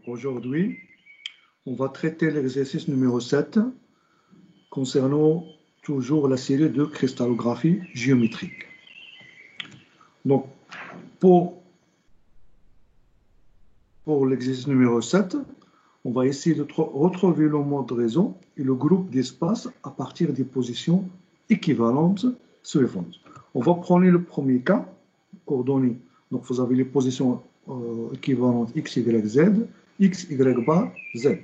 Aujourd'hui, on va traiter l'exercice numéro 7 concernant toujours la série de cristallographie géométrique. Donc, pour l'exercice numéro 7, on va essayer de retrouver le mode raison et le groupe d'espace à partir des positions équivalentes suivantes. On va prendre le premier cas, coordonnées. Donc, vous avez les positions équivalentes x, y, z, x, y bar, z.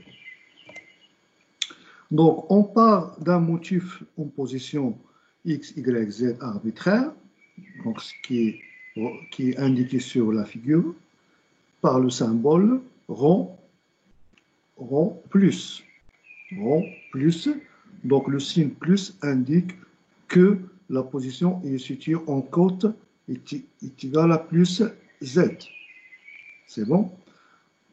Donc, on part d'un motif en position x, y, z arbitraire, donc ce qui est indiqué sur la figure, par le symbole rond plus. Rond plus. Donc, le signe plus indique que la position est située en côte est égale à plus z. C'est bon?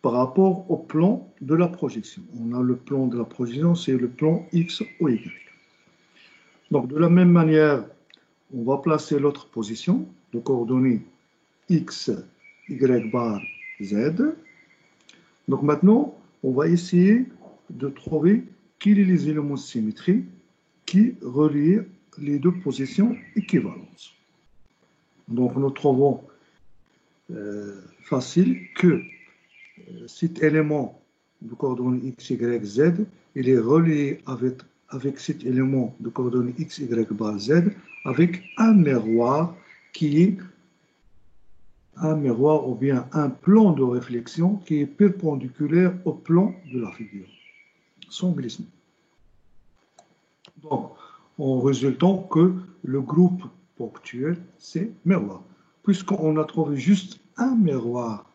Par rapport au plan de la projection. On a le plan de la projection, c'est le plan X ou Y. Donc, de la même manière, on va placer l'autre position de coordonnées X, Y bar, Z. Donc, maintenant, on va essayer de trouver quels sont les éléments de symétrie qui relient les deux positions équivalentes. Donc, nous trouvons facile que cet élément de coordonnées x, y, z, il est relié avec cet élément de coordonnées x, y, bar, z, avec un miroir qui est un miroir ou bien un plan de réflexion qui est perpendiculaire au plan de la figure, sans glissement. Donc, en résultant que le groupe ponctuel, c'est miroir. Puisqu'on a trouvé juste un miroir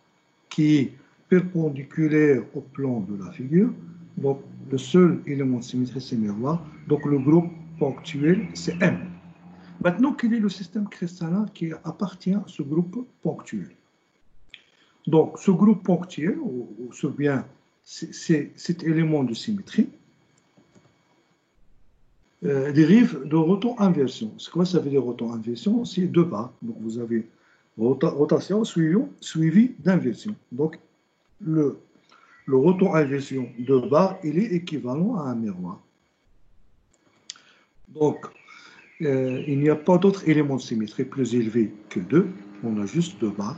qui est perpendiculaire au plan de la figure, donc le seul élément de symétrie, c'est miroir, donc le groupe ponctuel, c'est M. Maintenant, quel est le système cristallin qui appartient à ce groupe ponctuel? Donc, ce groupe ponctuel, ou bien cet élément de symétrie, dérive de roton-inversion. C'est quoi ça veut dire roton-inversion? C'est deux barres. Donc, vous avez rotation suivie d'inversion. Donc, le roton-inversion de barre, il est équivalent à un miroir. Donc, il n'y a pas d'autres éléments de symétrie plus élevés que 2. On a juste 2 barres.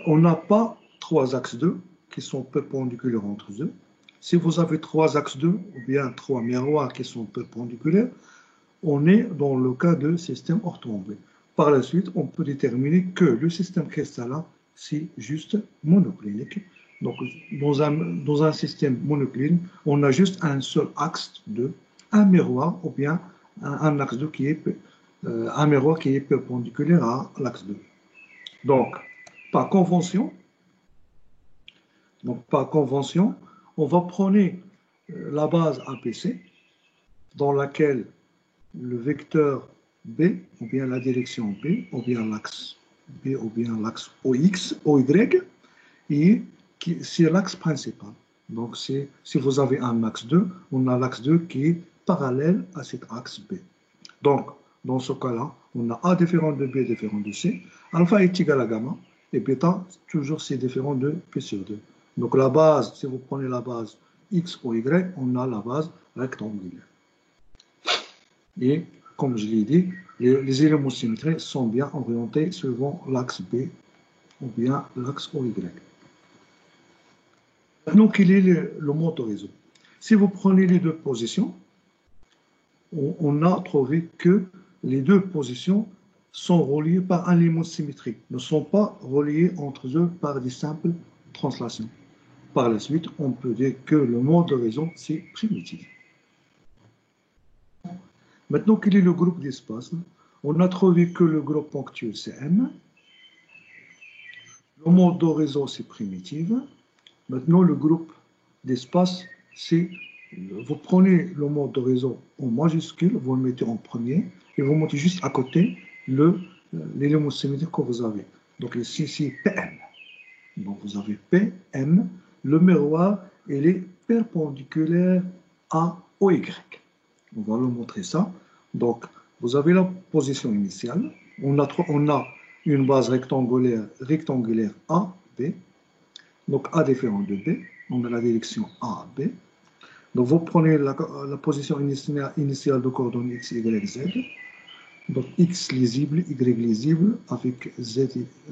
On n'a pas 3 axes 2 qui sont perpendiculaires entre eux. Si vous avez 3 axes 2 ou bien 3 miroirs qui sont perpendiculaires, on est dans le cas de système orthogonal. Par la suite, on peut déterminer que le système cristallin, c'est juste monoclinique. Donc, dans un système monocline, on a juste un seul axe 2, un miroir ou bien un axe 2 qui est un miroir qui est perpendiculaire à l'axe 2. Donc, par convention, on va prendre la base APC dans laquelle le vecteur B, ou bien la direction B, ou bien l'axe B, ou bien l'axe OX, OY, et c'est l'axe principal. Donc, si vous avez un axe 2, on a l'axe 2 qui est parallèle à cet axe B. Donc, dans ce cas-là, on a A différent de B différent de C, alpha est égal à gamma, et bêta, toujours c'est différent de P sur 2. Donc, la base, si vous prenez la base X ou Y, on a la base rectangulaire. Et, comme je l'ai dit, les éléments symétriques sont bien orientés suivant l'axe B ou bien l'axe OY. Maintenant, quel est le mode de réseau? Si vous prenez les deux positions, on a trouvé que les deux positions sont reliées par un élément symétrique, ne sont pas reliées entre eux par des simples translations. Par la suite, on peut dire que le mode de raison, c'est primitif. Maintenant, quel est le groupe d'espace? On a trouvé que le groupe ponctuel, c'est M. Le mode de raison, c'est primitif. Maintenant, le groupe d'espace, c'est... Vous prenez le mode de raison en majuscule, vous le mettez en premier, et vous mettez juste à côté l'élément symétrique que vous avez. Donc, ici, c'est PM. Donc, vous avez PM. Le miroir, il est perpendiculaire à OY. On va le montrer ça. Donc, vous avez la position initiale. On a une base rectangulaire A, B. Donc A différent de B, on a la direction A, B. Donc vous prenez la position initiale de coordonnées x, y, z. Donc x lisible, y lisible, avec z,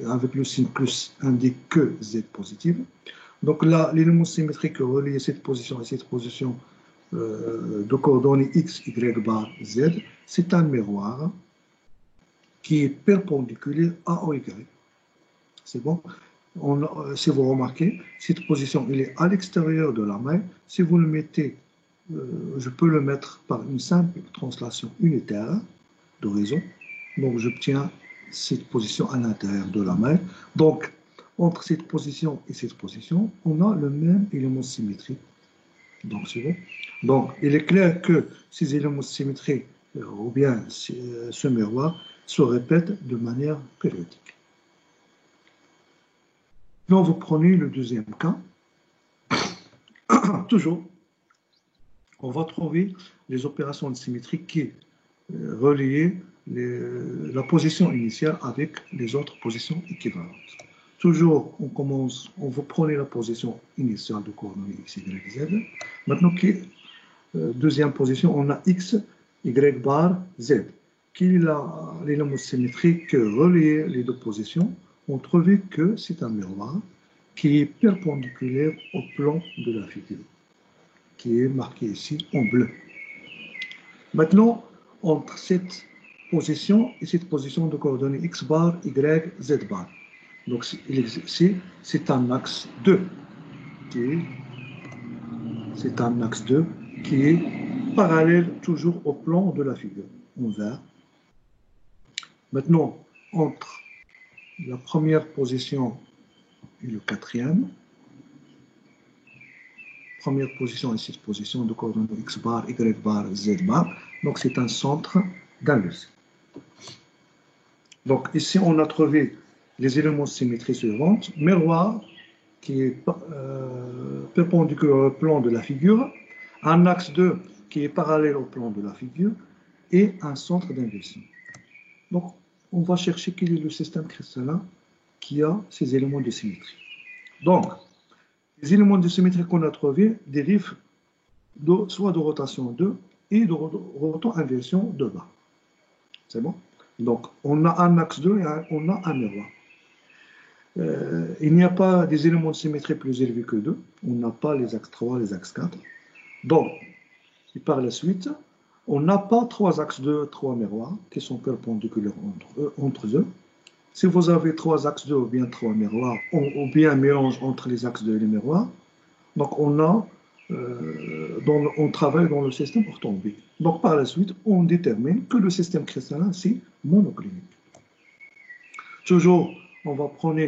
avec le signe plus indique que z positive. Donc là, l'élément symétrique relié à cette position et cette position de coordonnées x, y, bar, z, c'est un miroir qui est perpendiculaire à y. C'est bon? Si vous remarquez, cette position elle est à l'extérieur de la maille. Si vous le mettez, je peux le mettre par une simple translation unitaire de raison. Donc j'obtiens cette position à l'intérieur de la maille. Donc entre cette position et cette position, on a le même élément symétrique. Donc c'est bon. Donc il est clair que ces éléments symétriques ou bien ce miroir se répètent de manière périodique. Donc, vous prenez le deuxième cas. Toujours, on va trouver les opérations de symétrie qui relient la position initiale avec les autres positions équivalentes. Toujours, on va prendre la position initiale de coordonnées x, y, z. Maintenant, deuxième position, on a x, y bar, z, qui est l'élément symétrique relié les deux positions. On trouve que c'est un miroir qui est perpendiculaire au plan de la figure, qui est marqué ici en bleu. Maintenant, entre cette position et cette position de coordonnées x bar, y, z bar. Donc c'est un axe 2. C'est un axe 2 qui est parallèle toujours au plan de la figure, en vert. Maintenant, entre la première position et le quatrième, première position et cette position de coordonnées x bar, y bar, z bar, donc c'est un centre d'inversion. Donc ici, on a trouvé les éléments de symétrie suivants. Miroir qui est perpendiculaire au plan de la figure, un axe 2 qui est parallèle au plan de la figure et un centre d'inversion. Donc, on va chercher quel est le système cristallin qui a ces éléments de symétrie. Donc, les éléments de symétrie qu'on a trouvés dérivent soit de rotation 2 et de rotation-inversion de bas. C'est bon? Donc, on a un axe 2 et on a un miroir. Il n'y a pas des éléments de symétrie plus élevés que 2. On n'a pas les axes 3, les axes 4. Donc, et par la suite, on n'a pas 3 axes 2, 3 miroirs qui sont perpendiculaires entre eux. Si vous avez 3 axes 2 ou bien 3 miroirs, ou bien un mélange entre les axes 2 et les miroirs, donc on travaille dans le système orthombique. Donc par la suite, on détermine que le système cristallin, c'est monoclinique. Toujours, on va prendre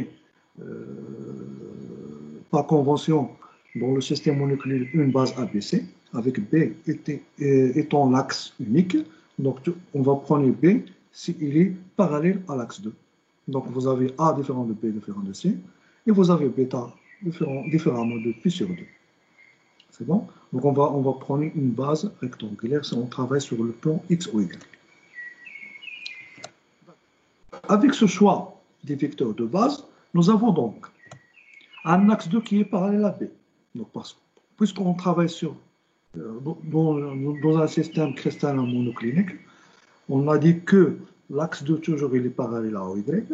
par convention dans le système monoclinique une base ABC, avec B étant l'axe unique. Donc on va prendre B s'il est parallèle à l'axe 2. Donc vous avez A différent de B différent de C, et vous avez bêta différemment de P sur 2. C'est bon? Donc on va prendre une base rectangulaire si on travaille sur le plan X ou Y. Avec ce choix des vecteurs de base, nous avons donc un axe 2 qui est parallèle à B. Donc puisqu'on travaille dans un système cristallin monoclinique, on a dit que l'axe 2 toujours il est parallèle à Y.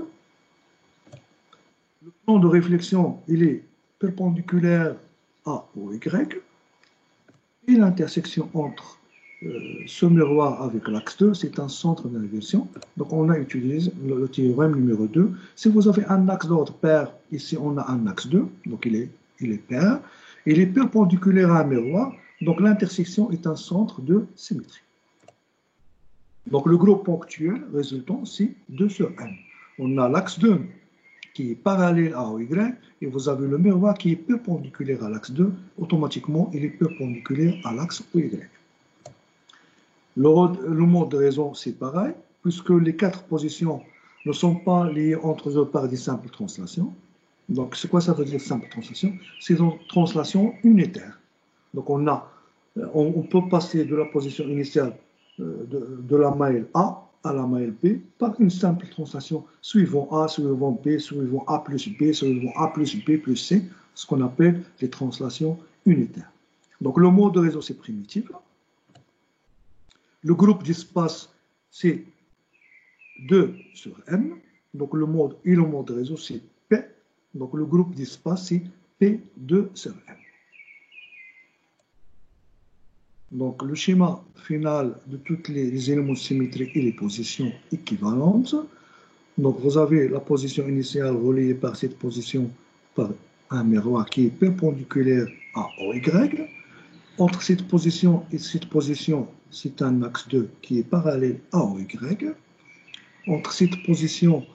Le plan de réflexion il est perpendiculaire à Y. Et l'intersection entre ce miroir avec l'axe 2, c'est un centre d'inversion. Donc on a utilisé le théorème numéro 2. Si vous avez un axe d'ordre pair, ici on a un axe 2, donc il est pair. Il est perpendiculaire à un miroir, donc l'intersection est un centre de symétrie. Donc le groupe ponctuel résultant, c'est 2 sur n. On a l'axe 2 qui est parallèle à Y, et vous avez le miroir qui est perpendiculaire à l'axe 2, automatiquement il est perpendiculaire à l'axe Y. Le mode de raison, c'est pareil, puisque les 4 positions ne sont pas liées entre eux par des simples translations. Donc, c'est quoi ça veut dire simple translation? C'est une translation unitaire. Donc, on peut passer de la position initiale de la maille A à la maille B par une simple translation suivant A, suivant B, suivant A plus B, suivant A plus B plus C. ce qu'on appelle les translations unitaires. Donc le mode de réseau, c'est primitif. Le groupe d'espace, c'est 2 sur M. Donc le mode et le mode de réseau, c'est P. Donc le groupe d'espace, c'est P2 sur M. Donc le schéma final de tous les éléments de symétrie et les positions équivalentes. Donc vous avez la position initiale reliée par cette position par un miroir qui est perpendiculaire à OY. Entre cette position et cette position, c'est un axe 2 qui est parallèle à OY. Entre cette position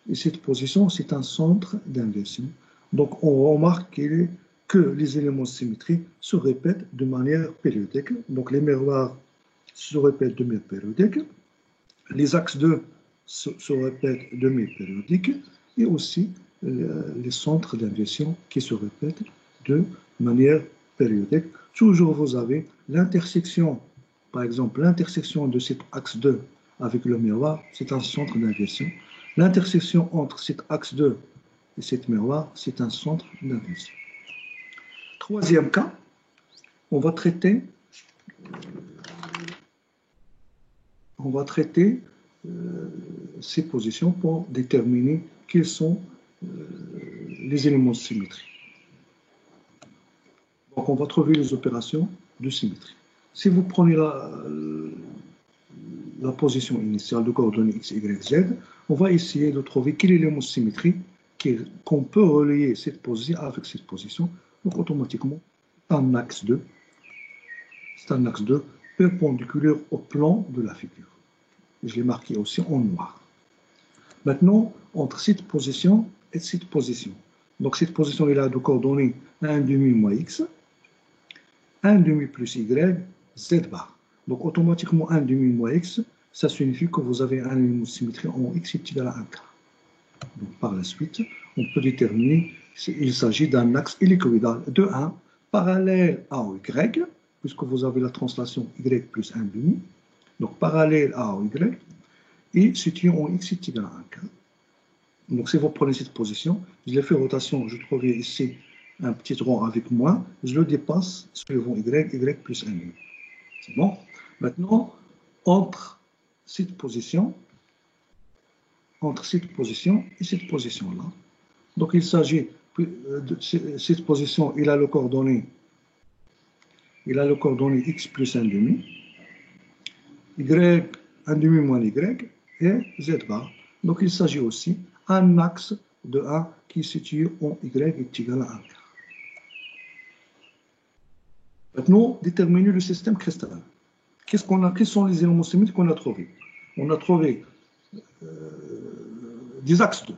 et cette position, c'est un centre d'inversion. Donc on remarque que les éléments de symétrie se répètent de manière périodique. Donc les miroirs se répètent de manière périodique. Les axes 2 se répètent de manière périodique. Et aussi les centres d'inversion qui se répètent de manière périodique. Toujours vous avez l'intersection, par exemple l'intersection de cet axe 2 avec le miroir, c'est un centre d'inversion. L'intersection entre cet axe 2 et cet miroir, c'est un centre d'inversion. Troisième cas, on va traiter ces positions pour déterminer quels sont les éléments de symétrie. Donc on va trouver les opérations de symétrie. Si vous prenez la position initiale de coordonnées x, y, z, on va essayer de trouver quel élément de symétrie qu'on peut relier cette position avec cette position. Donc automatiquement, un axe 2, c'est un axe 2 perpendiculaire au plan de la figure. Je l'ai marqué aussi en noir. Maintenant, entre cette position et cette position. Donc cette position est là de coordonnées 1 demi moins x, 1 demi plus y, z bar. Donc automatiquement 1 demi moins x, ça signifie que vous avez un élément de symétrie en x est égal à 1 quart. Donc par la suite, on peut déterminer qu'il s'agit d'un axe hélicoïdal de 1 parallèle à y, puisque vous avez la translation y plus 1 demi, donc parallèle à y, et situé en x est égal à 1 quart. Donc si vous prenez cette position, je l'ai fait rotation, je trouvais ici un petit rond avec moins, je le dépasse suivant y plus 1 demi. C'est bon. Maintenant, entre cette position et cette position-là, donc il s'agit de cette position, il a le coordonnées x plus 1 demi, y 1 demi moins y et z bar. Donc il s'agit aussi d'un axe de 1 qui est situé en y est égal à 1 quart. Maintenant, déterminer le système cristallin. Quels sont les éléments symétriques qu'on a trouvés? On a trouvé des axes 2.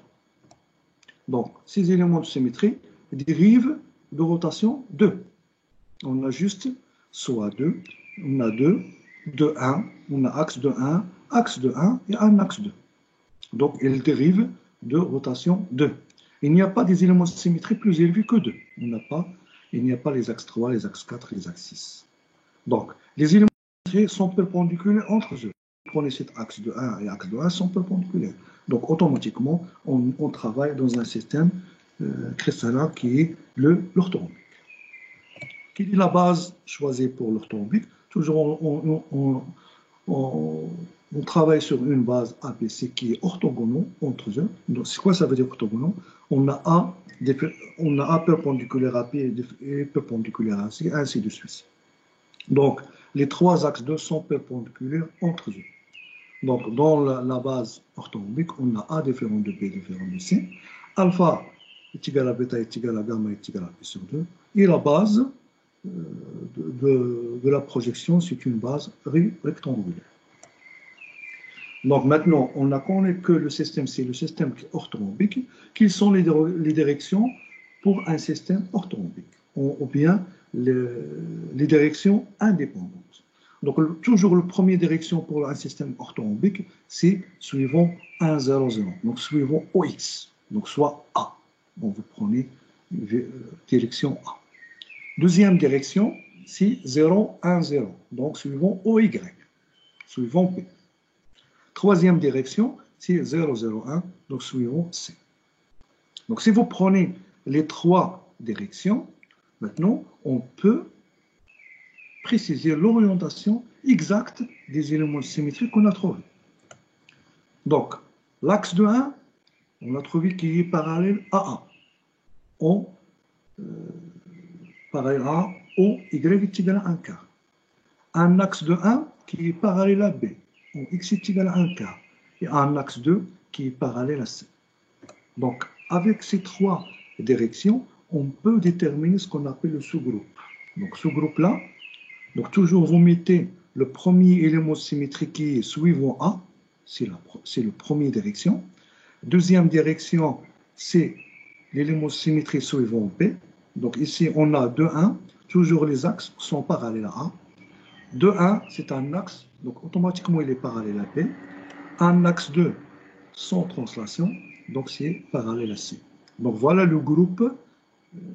Donc, ces éléments de symétrie dérivent de rotation 2. On a juste soit 2, on a 2, 2, 1, on a axe de 1 et un axe 2. Donc, ils dérivent de rotation 2. Il n'y a pas des éléments de symétrie plus élevés que 2. Il n'y a pas les axes 3, les axes 4 et les axes 6. Donc, les éléments de symétrie sont perpendiculaires entre eux. Prenez cet axe de 1 et axe de 1 sont perpendiculaires. Donc, automatiquement, on travaille dans un système cristallin qui est l'orthorhombique. Quelle est la base choisie pour l'orthorhombique? Toujours, on travaille sur une base ABC qui est orthogonale entre eux. Donc, c'est quoi ça veut dire orthogonal? On a A perpendiculaire à B et perpendiculaire à C, ainsi de suite. Donc, les trois axes 2 sont perpendiculaires entre eux. Donc, dans la base orthorhombique, on a A différent de B différent de C. Alpha est égal à bêta est égal à gamma est égal à P sur 2. Et la base de la projection, c'est une base rectangulaire. Donc maintenant, on a connu que le système, c'est le système orthorhombique. Quelles sont les directions pour un système orthorhombique? Ou bien les directions indépendantes. Donc toujours la première direction pour un système orthorhombique, c'est suivant 1, 0, 0. Donc suivant OX, donc soit A. Donc vous prenez direction A. Deuxième direction, c'est 0, 1, 0. Donc suivant OY, suivant P. Troisième direction, c'est 0, 0, 1, donc suivant C. Donc si vous prenez les trois directions, maintenant, on peut préciser l'orientation exacte des éléments symétriques qu'on a trouvés. Donc, l'axe de 1, on a trouvé qu'il est parallèle à A. Parallèle à A, O, Y est égal à 1 quart. Un axe de 1 qui est parallèle à B, où X est égal à 1 quart. Et un axe 2 qui est parallèle à C. Donc, avec ces trois directions, on peut déterminer ce qu'on appelle le sous-groupe. Donc, ce groupe-là, donc toujours vous mettez le premier élément symétrique qui est suivant A, c'est la première direction. Deuxième direction, c'est l'élément symétrique suivant B. Donc ici, on a 2, 1. Toujours les axes sont parallèles à A. 2, 1, c'est un axe, donc automatiquement il est parallèle à B. Un axe 2, sans translation, donc c'est parallèle à C. Donc voilà le groupe,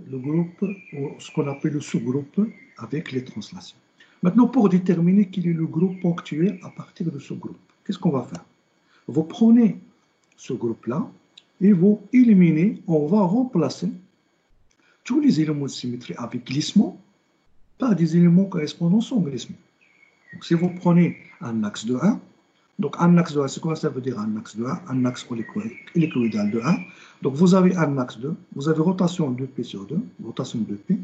ce qu'on appelle le sous-groupe avec les translations. Maintenant, pour déterminer quel est le groupe ponctuel à partir de ce groupe, qu'est-ce qu'on va faire? Vous prenez ce groupe-là et vous éliminez, on va remplacer tous les éléments de symétrie avec glissement par des éléments correspondants sans glissement. Donc, si vous prenez un axe de 1, donc un axe de 1, c'est quoi ça veut dire un axe de 1? Un axe hélicoïdal de 1. Donc vous avez un axe 2, vous avez rotation 2P sur 2, rotation 2P,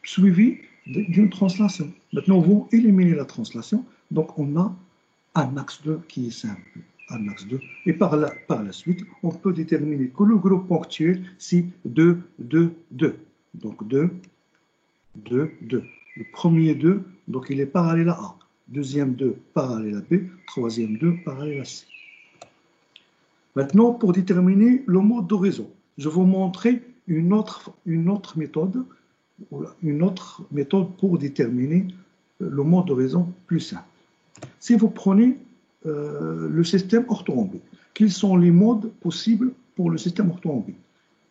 suivi d'une translation. Maintenant, vous éliminez la translation, donc on a un axe 2 qui est simple, un axe 2. Et par la suite, on peut déterminer que le groupe ponctuel, c'est 2, 2, 2. Donc 2, 2, 2. Le premier 2, donc il est parallèle à A. Deuxième 2, parallèle à B. Troisième 2, parallèle à C. Maintenant, pour déterminer le mode de réseau, je vais vous montrer une autre méthode pour déterminer le mode de réseau plus simple. Si vous prenez le système orthorhombique, quels sont les modes possibles pour le système orthorhombique?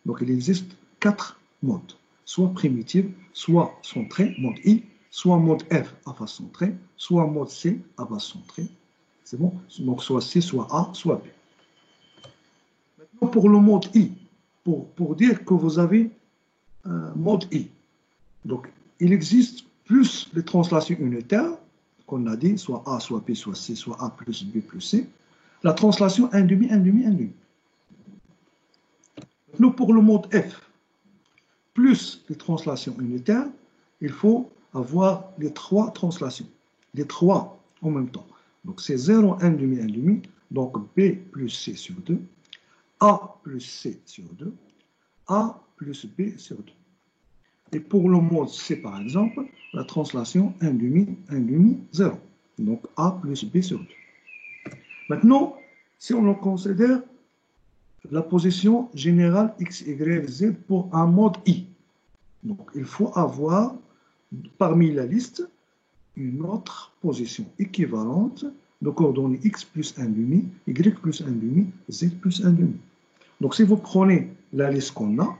Donc, il existe 4 modes, soit primitif, soit centré, mode I, soit mode F à face centrée, soit mode C à base centrée. C'est bon? Donc, soit C, soit A, soit B. Maintenant, pour le mode I, pour dire que vous avez un mode I, donc, il existe plus les translations unitaires, qu'on a dit, soit A, soit B, soit C, soit A plus B plus C. La translation 1 demi, 1 demi, 1 demi. Maintenant, pour le mode F, plus les translations unitaires, il faut avoir les 3 translations, les 3 en même temps. Donc, c'est 0, 1 demi, 1 demi, donc B plus C sur 2, A plus C sur 2, A plus B sur 2. Et pour le mode C, par exemple, la translation 1 demi, 0. Donc A plus B sur 2. Maintenant, si on considère la position générale X, Y, Z pour un mode I, donc il faut avoir parmi la liste une autre position équivalente de coordonnées X plus 1 demi, Y plus 1 demi, Z plus 1 demi. Donc si vous prenez la liste qu'on a,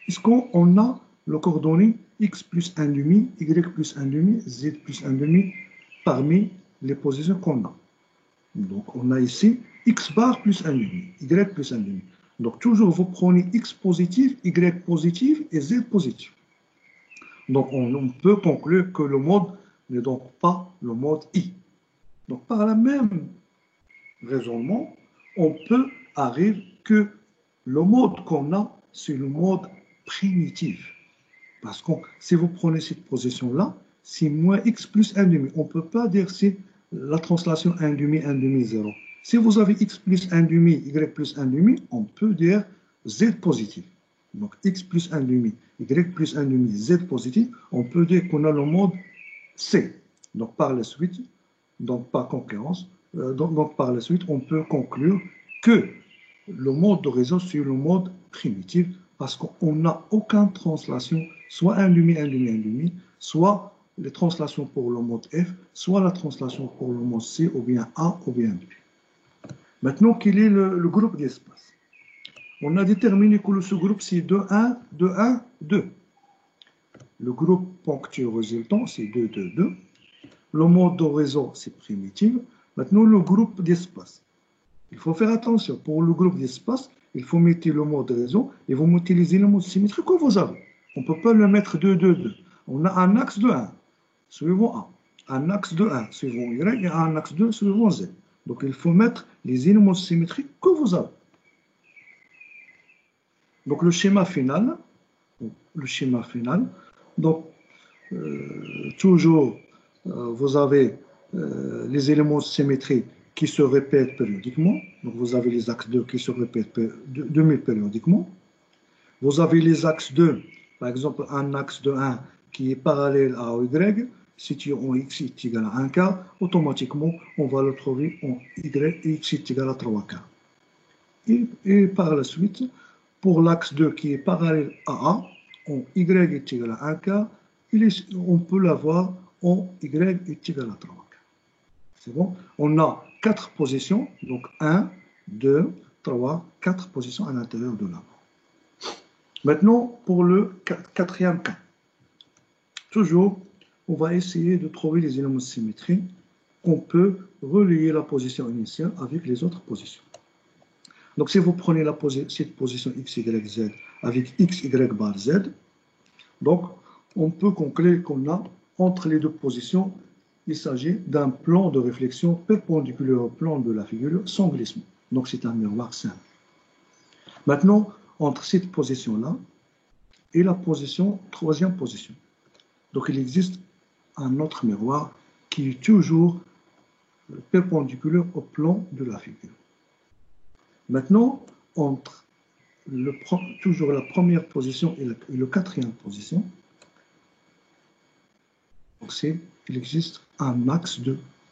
est-ce qu'on a le coordonnée X plus 1 demi, Y plus 1 demi, Z plus 1 demi parmi les positions qu'on a. Donc on a ici X bar plus 1 demi, Y plus 1 demi. Donc toujours vous prenez X positif, Y positif et Z positif. Donc on peut conclure que le mode n'est donc pas le mode I. Donc par le même raisonnement, on peut arriver que le mode qu'on a, c'est le mode primitif. Parce que si vous prenez cette position-là, c'est moins X plus 1 demi. On ne peut pas dire c'est la translation 1 demi, 1 demi, 0. Si vous avez X plus 1 demi, Y plus 1 demi, on peut dire Z positif. Donc X plus 1 demi, Y plus 1 demi, Z positif, on peut dire qu'on a le mode C. Donc par la suite, donc par concurrence, donc par la suite, on peut conclure que le mode de réseau, c'est le mode primitif parce qu'on n'a aucune translation, soit 1 demi, 1 demi, 1 demi, soit les translations pour le mode F, soit la translation pour le mode C, ou bien A, ou bien B. Maintenant, quel est le groupe d'espace? On a déterminé que le sous-groupe, c'est 2, 1, 2, 1, 2. Le groupe ponctuel résultant, c'est 2, 2, 2. Le mode de réseau, c'est primitif. Maintenant, le groupe d'espace. Il faut faire attention. Pour le groupe d'espace, il faut mettre le mode de réseau et vous mettez les éléments symétriques que vous avez. On ne peut pas le mettre 2, 2, 2. On a un axe de 1, suivant A. Un axe de 1, suivant Y, et un axe 2, suivant Z. Donc, il faut mettre les éléments symétriques que vous avez. Donc, le schéma final, donc, toujours, vous avez les éléments symétriques qui se répètent périodiquement. Donc, vous avez les axes 2 qui se répètent demi-périodiquement. Vous avez les axes 2, par exemple, un axe de 1 qui est parallèle à Y, situé en x est égal à 1 quart, automatiquement, on va le trouver en y, x est égal à 3 quarts. Et par la suite, pour l'axe 2 qui est parallèle à A, en y est égal à 1 quart, on peut l'avoir en y est égal à 3 quarts. C'est bon? On a 4 positions, donc 1, 2, 3, 4 positions à l'intérieur de l'arbre. Maintenant, pour le quatrième cas, toujours, on va essayer de trouver les éléments symétriques. On peut relier la position initiale avec les autres positions. Donc, si vous prenez cette position x, y, z avec x, y bar z, donc, on peut conclure qu'on a entre les deux positions, il s'agit d'un plan de réflexion perpendiculaire au plan de la figure sans glissement. Donc, c'est un miroir simple. Maintenant, entre cette position-là et la troisième position. Donc, il existe un autre miroir qui est toujours perpendiculaire au plan de la figure. Maintenant, entre toujours la première position et la quatrième position, donc il existe un axe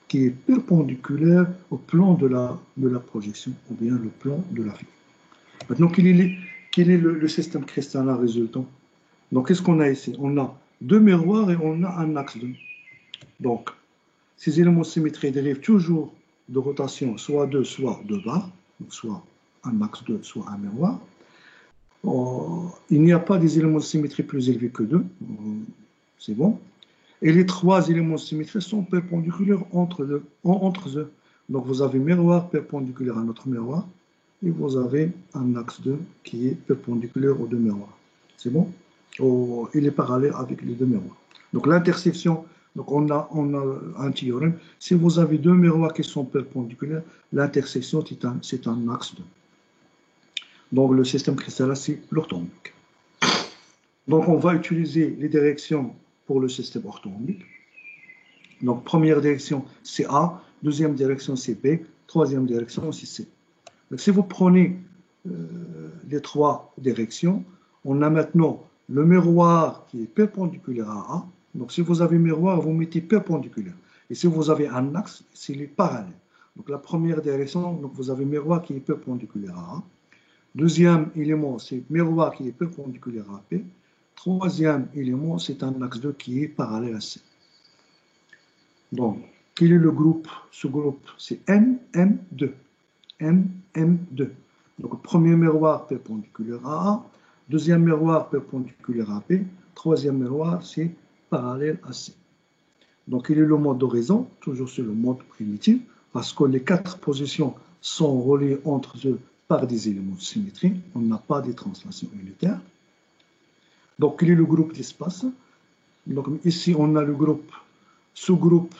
qui est perpendiculaire au plan de la projection, ou bien le plan de la figure. Maintenant, quel est le système cristallin résultant? Donc, qu'est-ce qu'on a ici? On a deux miroirs et on a un axe 2. Donc, ces éléments symétriques dérivent toujours de rotation, soit de barres, soit un axe 2, soit un miroir. Il n'y a pas des éléments symétriques plus élevés que 2. C'est bon. Et les trois éléments symétriques sont perpendiculaires entre eux. Donc, vous avez miroir perpendiculaire à notre miroir, et vous avez un axe 2 qui est perpendiculaire aux deux miroirs. C'est bon? Il est parallèle avec les deux miroirs. Donc, l'intersection, donc on a un théorème. Si vous avez deux miroirs qui sont perpendiculaires, l'intersection, c'est un axe 2. Donc, le système cristallin, c'est l'orthombique. Donc, on va utiliser les directions pour le système orthombique. Donc, première direction, c'est A. Deuxième direction, c'est B. Troisième direction, c'est C. Donc, si vous prenez les trois directions, on a maintenant le miroir qui est perpendiculaire à A. Donc, si vous avez miroir, vous mettez perpendiculaire. Et si vous avez un axe, c'est les parallèles. Donc, la première direction, donc vous avez miroir qui est perpendiculaire à A. Deuxième élément, c'est miroir qui est perpendiculaire à B. Troisième élément, c'est un axe 2 qui est parallèle à C. Donc, quel est le groupe? Ce groupe, c'est MM2. MM2. Donc, premier miroir perpendiculaire à A. Deuxième miroir perpendiculaire à B. Troisième miroir, c'est parallèle à C. Donc, quel est le mode d'horizon? Toujours sur le mode primitif, parce que les quatre positions sont reliées entre eux par des éléments symétriques. On n'a pas de translation unitaire. Donc, quel est le groupe d'espace? Donc, ici, on a le groupe, sous-groupe,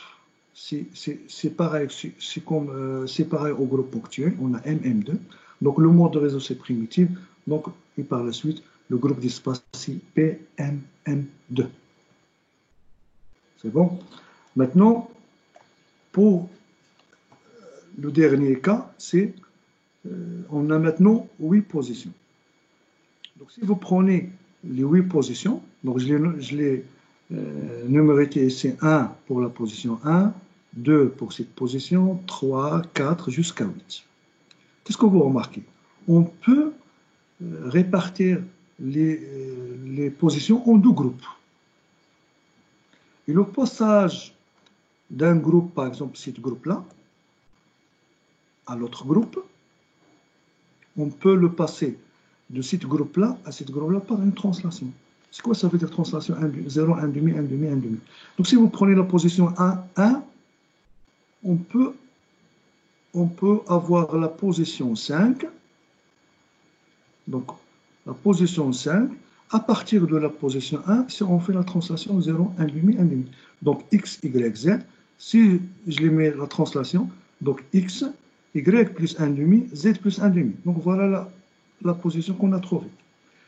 c'est pareil, c'est pareil au groupe ponctuel, on a MM2. Donc, le mode de réseau, c'est primitif. Donc, et par la suite, le groupe d'espace, c'est PMM2. C'est bon? Maintenant, pour le dernier cas, c'est, on a maintenant 8 positions. Donc, si vous prenez les 8 positions, donc je l'ai numéroté ici 1 pour la position 1, 2 pour cette position, 3, 4 jusqu'à 8. Qu'est-ce que vous remarquez? On peut répartir les positions en deux groupes. Et le passage d'un groupe, par exemple, ce groupe-là, à l'autre groupe, on peut le passer de ce groupe-là à ce groupe-là par une translation. C'est quoi ça veut dire translation 0, 1 demi, 1 demi, 1 demi? Donc si vous prenez la position 1, 1, on peut avoir la position 5. Donc la position 5 À partir de la position 1, si on fait la translation 0, 1 demi, 1 demi. Donc x, y, z, si je les mets la translation, donc x, y plus 1 demi, z plus 1 demi. Donc voilà la position qu'on a trouvée.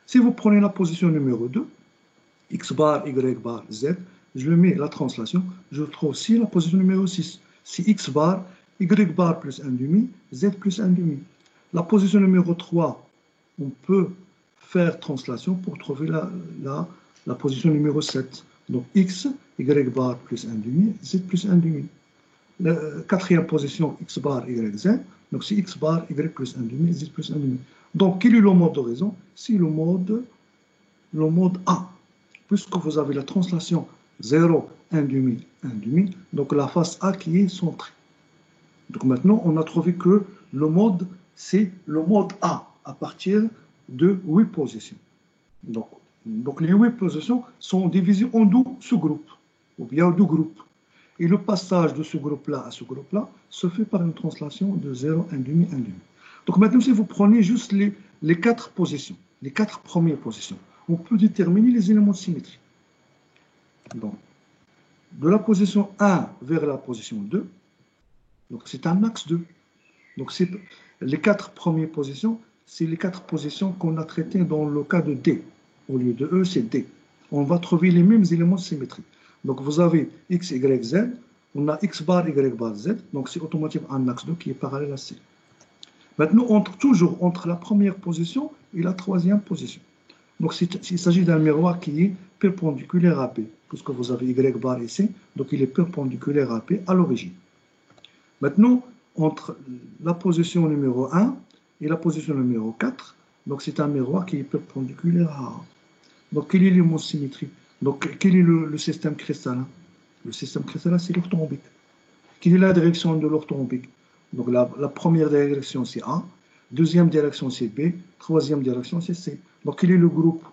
Si vous prenez la position numéro 2, x bar, y bar, z, je le mets la translation, je trouve aussi la position numéro 6. Si x bar, y bar plus 1 demi, z plus 1 demi. La position numéro 3, on peut faire translation pour trouver la position numéro 7. Donc x, y bar plus 1 demi, z plus 1 demi. La quatrième position, x bar, y, z. Donc c'est x bar, y plus 1 demi, z plus 1 demi. Donc quel est le mode d'horizon? C'est le mode A. Puisque vous avez la translation 0, 1 demi, 1 demi, donc la face A qui est centrée. Donc maintenant, on a trouvé que le mode, c'est le mode A, à partir de 8 positions. Donc les 8 positions sont divisées en 12 sous-groupes, ou bien 2 groupes. Et le passage de ce groupe-là à ce groupe-là se fait par une translation de 0, 1 demi, 1 demi. Donc maintenant, si vous prenez juste les 4 positions, les 4 premières positions, on peut déterminer les éléments de symétrie. Donc, de la position 1 vers la position 2, donc c'est un axe 2. Donc les 4 premières positions, c'est les 4 positions qu'on a traitées dans le cas de D. Au lieu de E, c'est D. On va trouver les mêmes éléments de symétrie. Donc vous avez x, y, z, on a x bar, y bar, z, donc c'est automatiquement un axe 2 qui est parallèle à C. Maintenant, toujours entre la première position et la troisième position. Donc il s'agit d'un miroir qui est perpendiculaire à P, puisque vous avez y bar et C, donc il est perpendiculaire à P à l'origine. Maintenant, entre la position numéro 1 et la position numéro 4, donc c'est un miroir qui est perpendiculaire à A. Donc quel est l'élément de symétrie? Donc quel est le système cristallin? Le système cristallin, c'est l'orthorhombique. Quelle est la direction de l'orthorhombique? Donc la première direction, c'est A. Deuxième direction, c'est B. Troisième direction, c'est C. Donc quel est le groupe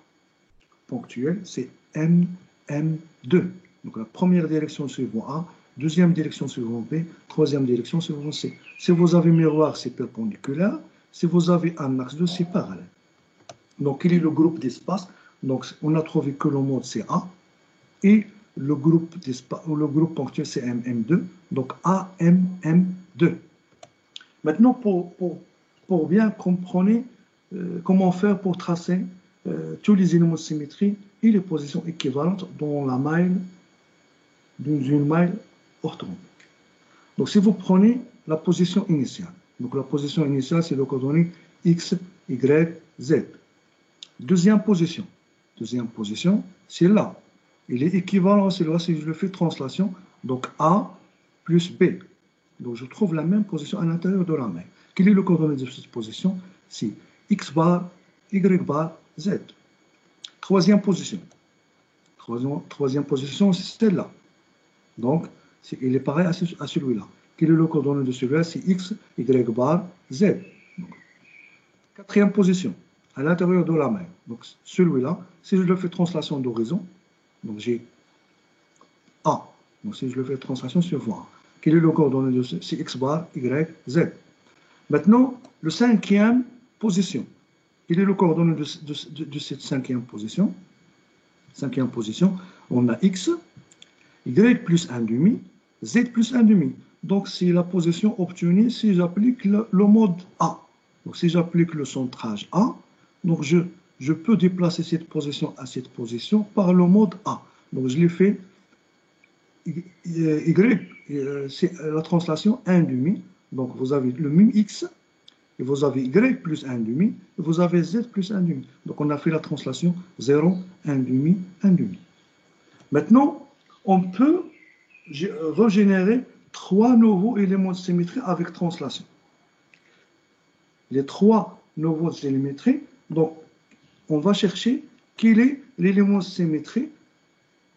ponctuel? C'est MM2. Donc la première direction suivant A. Deuxième direction suivant B. Troisième direction suivant C. Si vous avez miroir, c'est perpendiculaire. Si vous avez un axe 2, c'est parallèle. Donc quel est le groupe d'espace? Donc on a trouvé que le mode, c'est A. Et le groupe ponctuel, c'est MM2. Donc AMM2. Maintenant, pour bien comprendre comment faire pour tracer tous les éléments de symétrie et les positions équivalentes dans une maille orthorhombique. Donc, si vous prenez la position initiale, donc la position initiale, c'est le coordonnée x, y, z. Deuxième position, c'est là. Il est équivalent, c'est là si je le fais translation, donc A plus B. Donc je trouve la même position à l'intérieur de la maille. Quel est le coordonnée de cette position? C'est x bar, y bar, z. Troisième position. Troisième position, c'est celle-là. Donc, il est pareil à celui-là. Quel est le coordonnée de celui-là? C'est x, y bar, z. Donc, quatrième position, à l'intérieur de la maille. Donc celui-là, si je le fais translation d'horizon, donc j'ai A. Donc si je le fais translation sur A. Quel est le coordonnée de ce? C'est x bar, y, z. Maintenant, le cinquième position. Quel est le coordonnée de cette cinquième position? Cinquième position, on a x, y plus 1 demi, z plus 1 demi. Donc c'est la position obtenue si j'applique le mode A. Donc si j'applique le centrage A, donc je peux déplacer cette position à cette position par le mode A. Donc je l'ai fait c'est la translation 1 demi. Donc vous avez le même x, et vous avez y plus 1 demi, et vous avez z plus 1 demi. Donc on a fait la translation 0, 1 demi, 1 demi. Maintenant, on peut régénérer 3 nouveaux éléments de symétrie avec translation. Les 3 nouveaux éléments de symétrie, donc on va chercher quel est l'élément de symétrie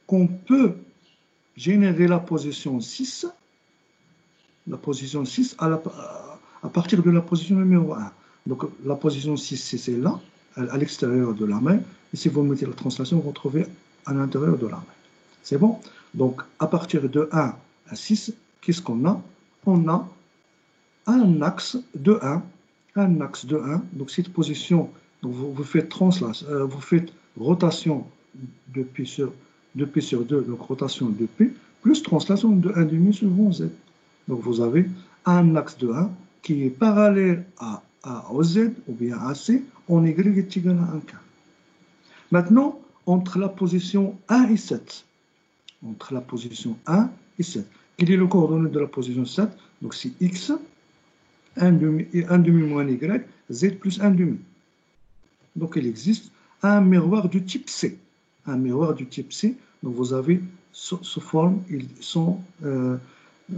qu'on peut générer la position 6 à partir de la position numéro 1. Donc la position 6, c'est celle-là, à l'extérieur de la maille. Et si vous mettez la translation, vous retrouvez à l'intérieur de la maille. C'est bon? Donc à partir de 1 à 6, qu'est-ce qu'on a? On a un axe de 1. Donc cette position, donc vous faites rotation de P sur 2, donc rotation de P, plus translation de 1,5 sur rond Z. Donc vous avez un axe de 1 qui est parallèle au Z ou bien à C en Y est égal à 1 quart. Maintenant, entre la position 1 et 7, entre la position 1 et 7, quel est le coordonnée de la position 7? Donc c'est X, 1,5 moins Y, Z plus 1,5. Donc il existe un miroir du type C. Un miroir du type C, donc vous avez sous forme,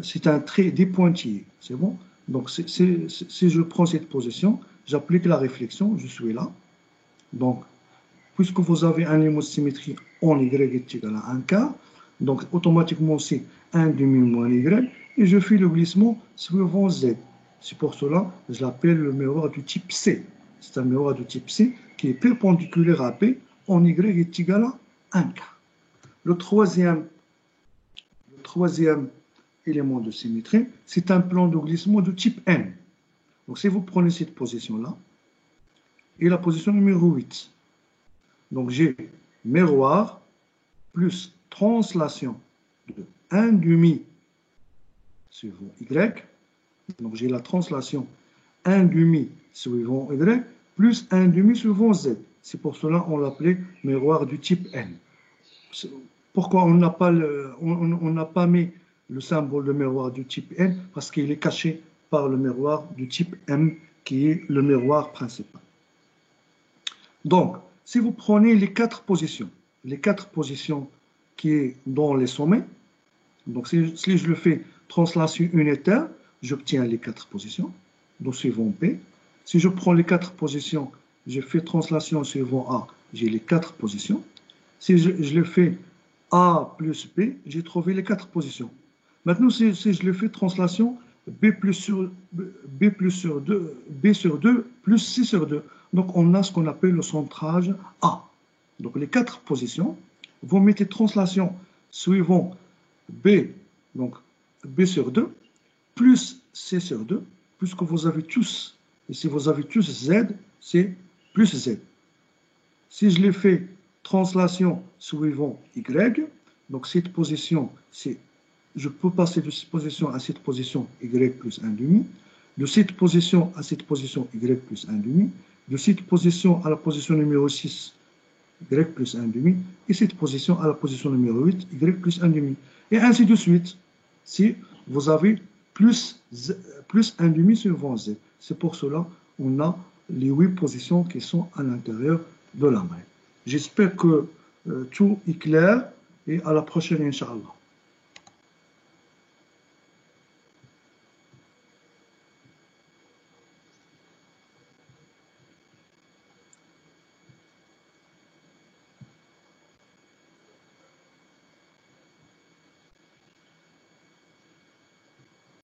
c'est un trait des pointillés, c'est bon? Donc si je prends cette position, j'applique la réflexion, je suis là. Donc, puisque vous avez un limite symétrique en Y est égal à 1 quart, donc automatiquement c'est 1,5 moins Y, et je fais le glissement suivant Z. C'est pour cela que je l'appelle le miroir du type C. C'est un miroir du type C qui est perpendiculaire à P en Y est égal à 1 quart. Le troisième élément de symétrie, c'est un plan de glissement de type N. Donc si vous prenez cette position-là, et la position numéro 8, donc j'ai miroir plus translation de 1,5 suivant Y, donc j'ai la translation 1,5 suivant Y, plus 1,5 suivant Z. C'est pour cela qu'on l'appelait miroir du type N. Pourquoi on n'a pas mis le symbole de miroir du type N? Parce qu'il est caché par le miroir du type M, qui est le miroir principal. Donc, si vous prenez les quatre positions qui est dans les sommets, donc si je le fais translation unitaire, j'obtiens les quatre positions, donc suivant P. Si je prends les quatre positions, je fais translation suivant A, j'ai les quatre positions. Si je le fais A plus B, j'ai trouvé les quatre positions. Maintenant, si je le fais translation B sur 2 plus C sur 2, donc on a ce qu'on appelle le centrage A. Donc les quatre positions, vous mettez translation suivant B, donc B sur 2, plus C sur 2, puisque vous avez tous, et si vous avez tous Z, c'est plus Z. Si je l'ai fait translation suivant Y, donc cette position, je peux passer de cette position à cette position Y plus 1,5, de cette position à cette position Y plus 1,5, de cette position à la position numéro 6, Y plus 1,5, et cette position à la position numéro 8, Y plus 1,5. Et ainsi de suite, si vous avez plus 1,5 suivant Z. C'est pour cela qu'on a les 8 positions qui sont à l'intérieur de la maille. J'espère que tout est clair et à la prochaine, Inch'Allah.